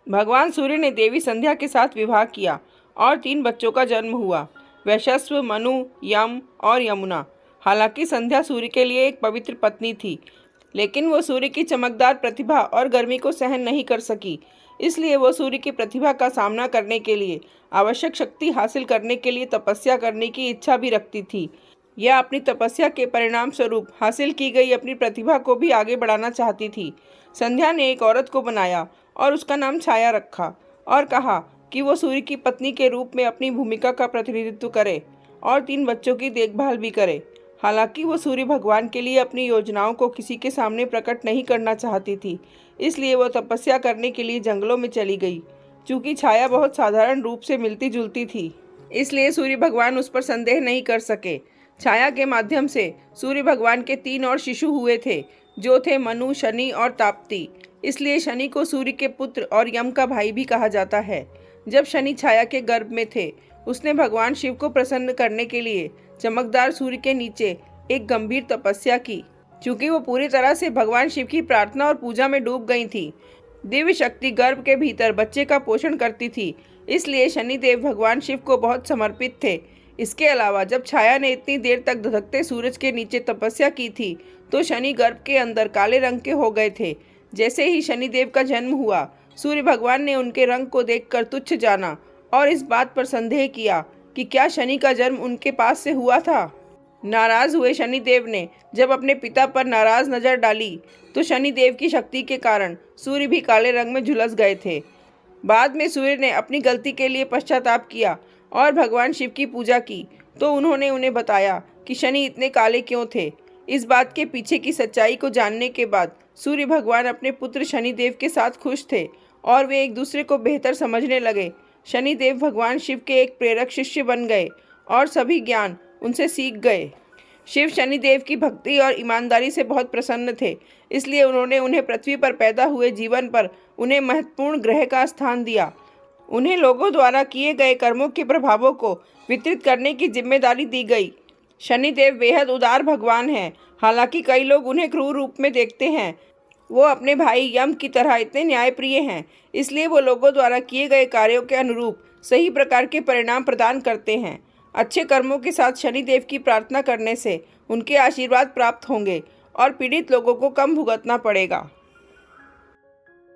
भगवान सूर्य ने देवी संध्या के साथ विवाह किया और 3 बच्चों का जन्म हुआ, वैशस्व, मनु, यम और यमुना। हालांकि संध्या सूर्य के लिए एक पवित्र पत्नी थी, लेकिन वो सूर्य की चमकदार प्रतिभा और गर्मी को सहन नहीं कर सकी। इसलिए वो सूर्य की प्रतिभा का सामना करने के लिए आवश्यक शक्ति हासिल करने के लिए तपस्या करने की इच्छा भी रखती थी। यह अपनी तपस्या के परिणाम स्वरूप हासिल की गई अपनी प्रतिभा को भी आगे बढ़ाना चाहती थी। संध्या ने एक औरत को बनाया और उसका नाम छाया रखा और कहा कि वो सूर्य की पत्नी के रूप में अपनी भूमिका का प्रतिनिधित्व करे और 3 बच्चों की देखभाल भी करे। हालांकि वो सूर्य भगवान के लिए अपनी योजनाओं को किसी के सामने प्रकट नहीं करना चाहती थी, इसलिए वो तपस्या करने के लिए जंगलों में चली गई। चूँकि छाया बहुत साधारण रूप से मिलती जुलती थी, इसलिए सूर्य भगवान उस पर संदेह नहीं कर सके। छाया के माध्यम से सूर्य भगवान के 3 और शिशु हुए थे, जो थे मनु, शनि और ताप्ती। इसलिए शनि को सूर्य के पुत्र और यम का भाई भी कहा जाता है। जब शनि छाया के गर्भ में थे, उसने भगवान शिव को प्रसन्न करने के लिए चमकदार सूर्य के नीचे एक गंभीर तपस्या की। चूंकि वो पूरी तरह से भगवान शिव की प्रार्थना और पूजा में डूब गई थी, दिव्य शक्ति गर्भ के भीतर बच्चे का पोषण करती थी, इसलिए शनिदेव भगवान शिव को बहुत समर्पित थे। इसके अलावा जब छाया ने इतनी देर तक धधकते सूरज के नीचे तपस्या की थी, तो शनि गर्भ के अंदर काले रंग के हो गए थे। जैसे ही शनिदेव का जन्म हुआ, सूर्य भगवान ने उनके रंग को देखकर तुच्छ जाना और इस बात पर संदेह किया कि क्या शनि का जन्म उनके पास से हुआ था। नाराज हुए शनिदेव ने जब अपने पिता पर नाराज नजर डाली, तो शनिदेव की शक्ति के कारण सूर्य भी काले रंग में झुलस गए थे। बाद में सूर्य ने अपनी गलती के लिए पश्चाताप किया और भगवान शिव की पूजा की, तो उन्होंने उन्हें बताया कि शनि इतने काले क्यों थे। इस बात के पीछे की सच्चाई को जानने के बाद सूर्य भगवान अपने पुत्र शनिदेव के साथ खुश थे और वे एक दूसरे को बेहतर समझने लगे। शनिदेव भगवान शिव के एक प्रेरक शिष्य बन गए और सभी ज्ञान उनसे सीख गए। शिव शनिदेव की भक्ति और ईमानदारी से बहुत प्रसन्न थे, इसलिए उन्होंने उन्हें पृथ्वी पर पैदा हुए जीवन पर उन्हें महत्वपूर्ण ग्रह का स्थान दिया। उन्हें लोगों द्वारा किए गए कर्मों के प्रभावों को वितरित करने की जिम्मेदारी दी गई। शनिदेव बेहद उदार भगवान हैं। हालांकि कई लोग उन्हें क्रूर रूप में देखते हैं, वो अपने भाई यम की तरह इतने न्यायप्रिय हैं, इसलिए वो लोगों द्वारा किए गए कार्यों के अनुरूप सही प्रकार के परिणाम प्रदान करते हैं। अच्छे कर्मों के साथ शनिदेव की प्रार्थना करने से उनके आशीर्वाद प्राप्त होंगे और पीड़ित लोगों को कम भुगतना पड़ेगा।